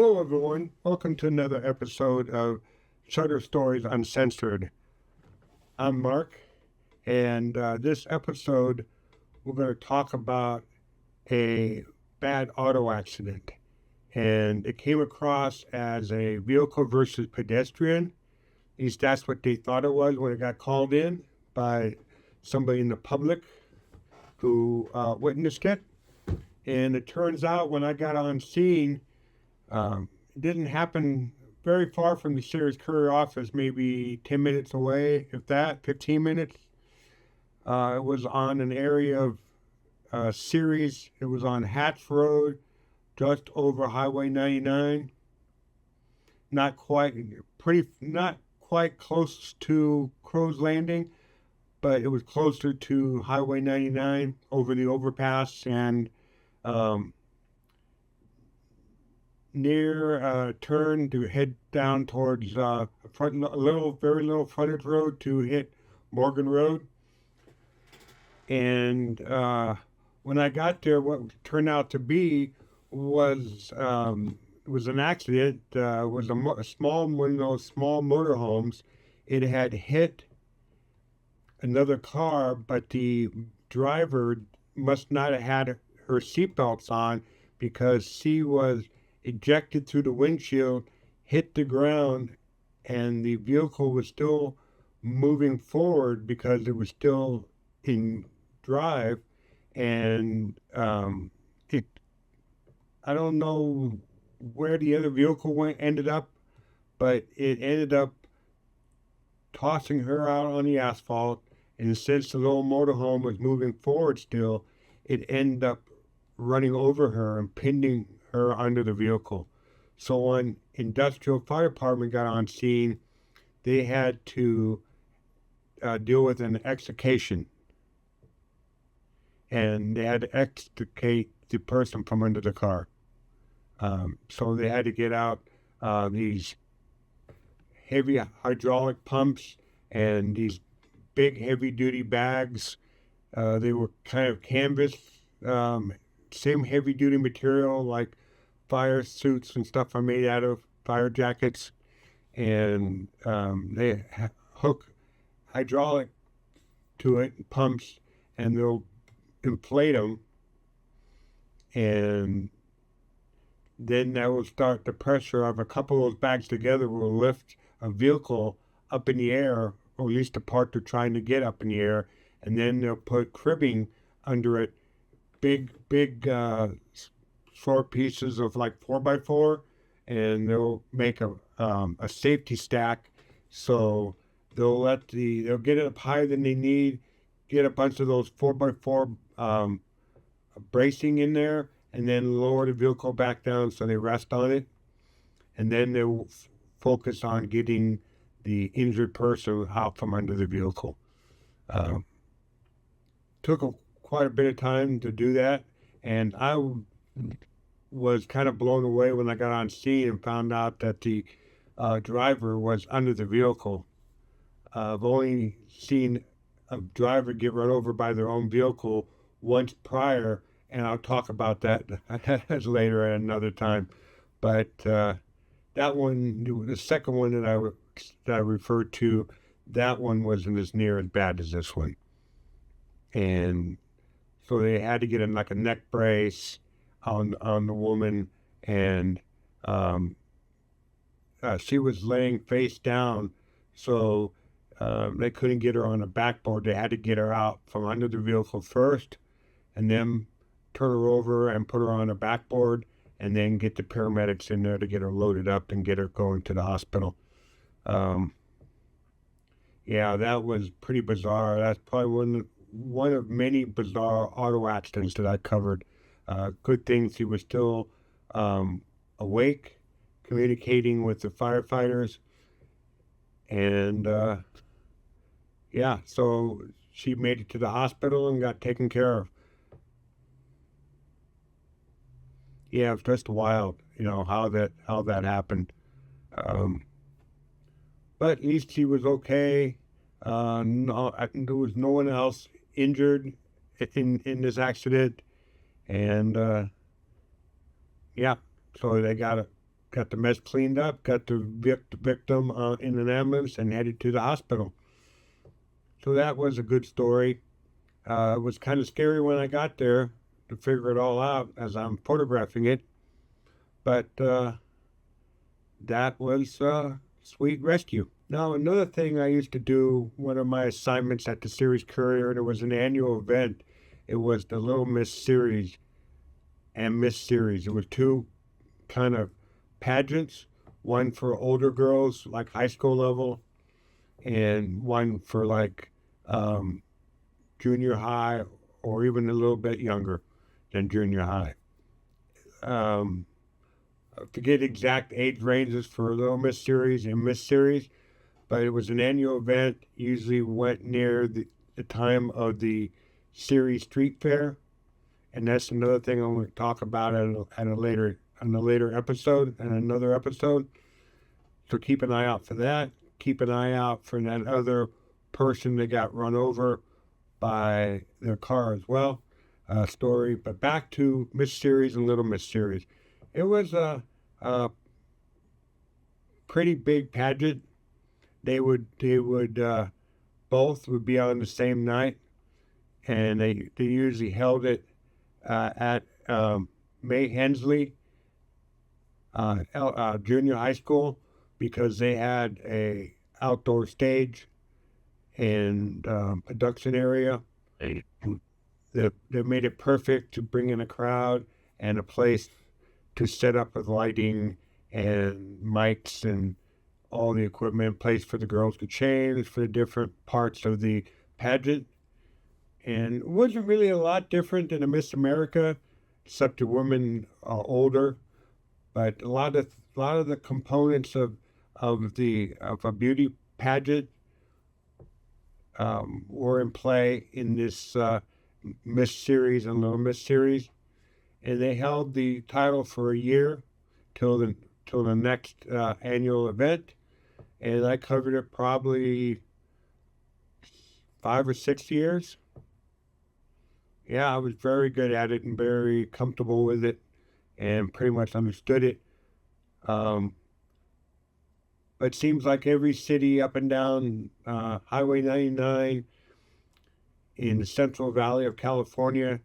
Hello, everyone. Welcome to another episode of Shutter Stories Uncensored. I'm Mark, and this episode we're going to talk about a bad auto accident. And it came across as a vehicle versus pedestrian. At least that's what they thought it was when it got called in by somebody in the public who witnessed it. And it turns out when I got on scene, it didn't happen very far from the Ceres Courier office, maybe 10 minutes away, if that, 15 minutes. It was on an area of Ceres. It was on Hatch Road, just over Highway 99. Not quite close to Crow's Landing, but it was closer to Highway 99 over the overpass and near a turn to head down towards very little frontage road to hit Morgan Road. And when I got there, what turned out to be was an accident. It was one of those small motorhomes. It had hit another car, but the driver must not have had her seatbelts on because she was ejected through the windshield, hit the ground, and the vehicle was still moving forward because it was still in drive. And I don't know where the other vehicle ended up, but it ended up tossing her out on the asphalt. And since the little motorhome was moving forward still, it ended up running over her and pinning her under the vehicle. So when industrial fire department got on scene, they had to deal with an extrication, and they had to extricate the person from under the car. So they had to get out these heavy hydraulic pumps and these big heavy-duty bags. They were kind of canvas, same heavy-duty material like fire suits and stuff are made out of, fire jackets, and they hook hydraulic to it, pumps, and they'll inflate them, and then that will start the pressure of a couple of those bags together will lift a vehicle up in the air, or at least the part they're trying to get up in the air, and then they'll put cribbing under it, big short pieces of like 4x4, and they'll make a safety stack. So they'll get it up higher than they need, get a bunch of those 4x4 bracing in there, and then lower the vehicle back down so they rest on it. And then they'll focus on getting the injured person out from under the vehicle. Took quite a bit of time to do that, and I was kind of blown away when I got on scene and found out that the driver was under the vehicle. I've only seen a driver get run over by their own vehicle once prior, and I'll talk about that later at another time. But that one, the second one that I referred to, that one wasn't as near as bad as this one. And so they had to get like a neck brace on the woman, and she was laying face down, so they couldn't get her on a backboard. They had to get her out from under the vehicle first, and then turn her over and put her on a backboard, and then get the paramedics in there to get her loaded up and get her going to the hospital. Yeah, that was pretty bizarre. That's probably one of many bizarre auto accidents that I covered. Good thing she was still awake, communicating with the firefighters, and yeah, so she made it to the hospital and got taken care of. Yeah, it's just wild, how that happened. But at least she was okay. No, there was no one else injured in this accident, and yeah, so they got got the mess cleaned up, got the victim in an ambulance, and headed to the hospital. So that was a good story. It was kind of scary when I got there to figure it all out as I'm photographing it, but that was a sweet rescue. Now, another thing I used to do, one of my assignments at the Ceres Courier, and it was an annual event. It was the Little Miss Ceres and Miss Ceres. It was two kind of pageants, one for older girls, like high school level, and one for like junior high or even a little bit younger than junior high. I forget exact age ranges for Little Miss Ceres and Miss Ceres, but it was an annual event. Usually went near the time of the Ceres Street Fair, and that's another thing I'm going to talk about at a later episode and another episode. So keep an eye out for that. Keep an eye out for that other person that got run over by their car as well. Story. But back to Miss Ceres and Little Miss Ceres. It was a pretty big pageant. They would both would be on the same night, and they usually held it at May Hensley Junior High School, because they had a outdoor stage and production area that made it perfect to bring in a crowd and a place to set up with lighting and mics and all the equipment, place for the girls to change for the different parts of the pageant. And it wasn't really a lot different than a Miss America, except the women are older. But a lot of the components of a beauty pageant were in play in this Miss Ceres and Little Miss Ceres, and they held the title for a year till the next annual event, and I covered it probably 5 or 6 years. Yeah, I was very good at it and very comfortable with it, and pretty much understood it. But it seems like every city up and down Highway 99 in the Central Valley of California,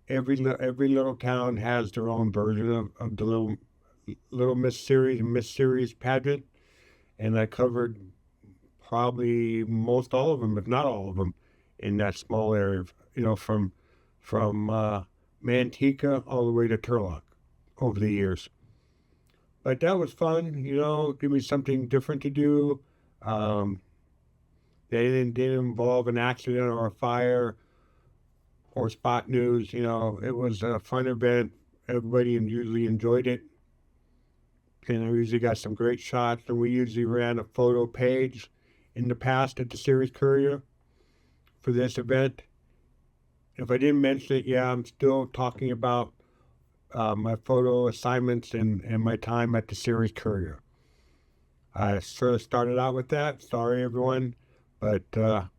every little town has their own version of the Little Miss Ceres and Miss Ceres pageant, and I covered probably most all of them, if not all of them, in that small area. From Manteca all the way to Turlock over the years. But that was fun, give me something different to do. They didn't involve an accident or a fire or spot news. It was a fun event. Everybody usually enjoyed it. And I usually got some great shots. And we usually ran a photo page in the past at the Ceres Courier for this event. If I didn't mention it, I'm still talking about my photo assignments and my time at the Ceres Courier. I sort of started out with that. Sorry, everyone. But, so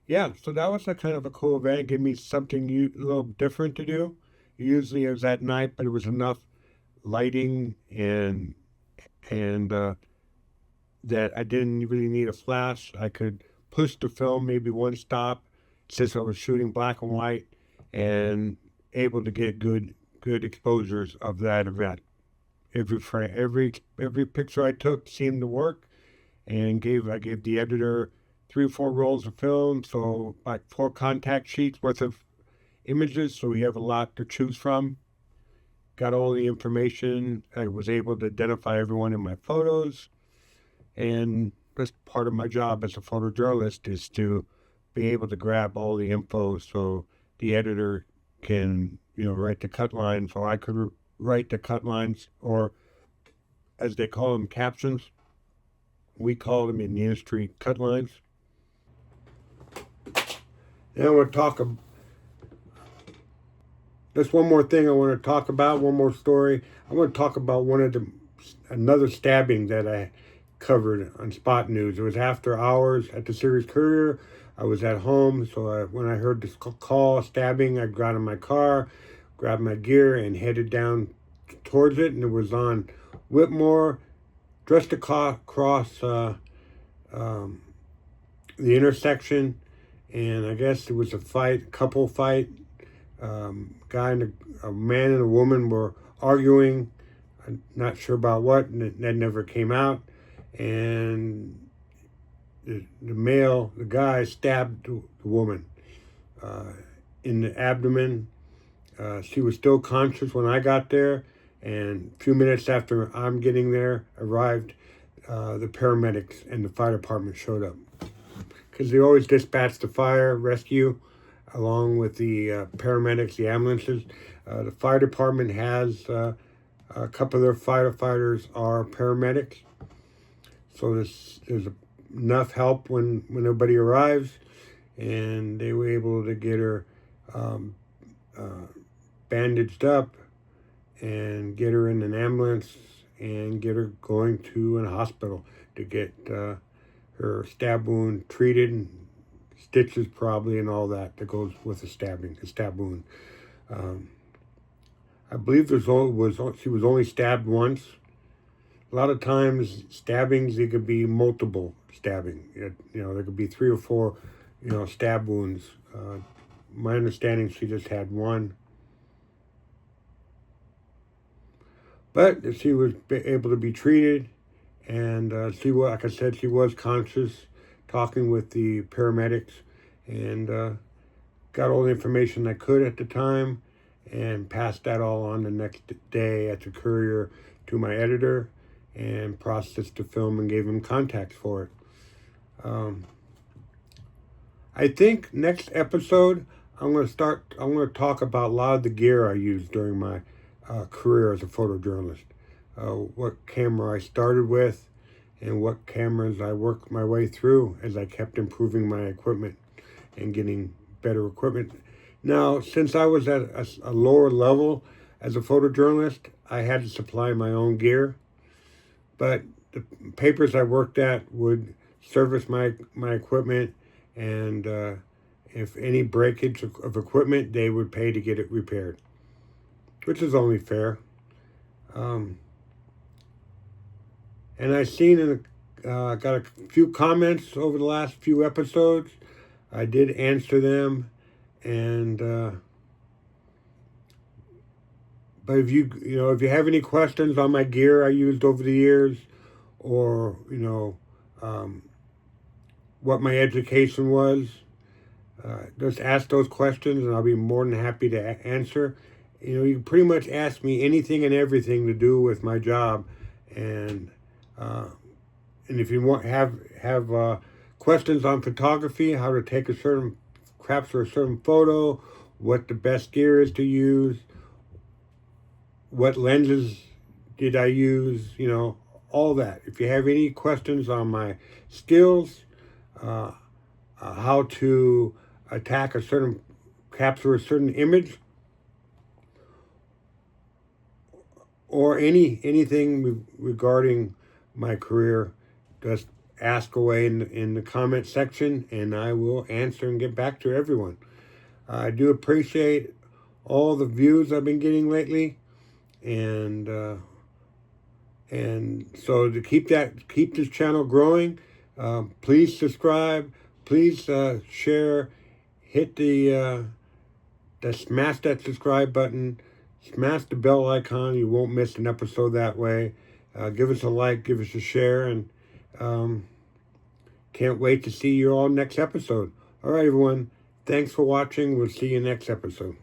that was a kind of a cool event. It gave me something a little different to do. Usually it was at night, but it was enough lighting and that I didn't really need a flash. I could push the film maybe one stop, since I was shooting black and white, and able to get good exposures of that event. Every frame, every picture I took seemed to work, and I gave the editor 3 or 4 rolls of film, so like 4 contact sheets worth of images, so we have a lot to choose from. Got all the information. I was able to identify everyone in my photos, and that's part of my job as a photojournalist, is to be able to grab all the info so the editor can, write the cut lines, or I could write the cut lines, or as they call them, captions. We call them in the industry cut lines. And I want to talk about just one more thing I want to talk about, one more story. I want to talk about another stabbing that I covered on Spot News. It was after hours at the Ceres Courier. I was at home, so when I heard this call, stabbing, I got in my car, grabbed my gear, and headed down towards it. And it was on Whitmore just across the intersection, and I guess it was a couple fight. Guy and a man and a woman were arguing. I'm not sure about what, and that never came out. And the guy stabbed the woman in the abdomen. She was still conscious when I got there, and a few minutes after I'm getting there, arrived the paramedics and the fire department showed up. Because they always dispatch the fire rescue along with the paramedics, the ambulances. The fire department has a couple of their firefighters are paramedics. So there's enough help when nobody arrives, and they were able to get her bandaged up and get her in an ambulance and get her going to a hospital to get her stab wound treated, stitches probably, and all that goes with a stab wound. I believe she was only stabbed once. A lot of times stabbings, they could be multiple stabbing. There could be 3 or 4, stab wounds. My understanding, she just had one. But she was able to be treated, and like I said, she was conscious, talking with the paramedics, and got all the information I could at the time, and passed that all on the next day at the courier to my editor, and processed the film and gave him contacts for it. I think next episode I'm going to talk about a lot of the gear I used during my career as a photojournalist. What camera I started with, and what cameras I worked my way through as I kept improving my equipment and getting better equipment. Now, since I was at a lower level as a photojournalist, I had to supply my own gear. But the papers I worked at would service my equipment, and if any breakage of equipment, they would pay to get it repaired, which is only fair. And I've seen got a few comments over the last few episodes. I did answer them, and but if you have any questions on my gear I used over the years, or what my education was, just ask those questions, and I'll be more than happy to answer. You can pretty much ask me anything and everything to do with my job, and if you have questions on photography, how to take capture a certain photo, what the best gear is to use, what lenses did I use, all that. If you have any questions on my skills, how to capture a certain image, or anything regarding my career, just ask away in the comment section, and I will answer and get back to everyone. I do appreciate all the views I've been getting lately, and so to keep this channel growing, please subscribe, please share, hit smash that subscribe button, smash the bell icon. You won't miss an episode that way. Give us a like, give us a share, and can't wait to see you all next episode. All right, everyone. Thanks for watching. We'll see you next episode.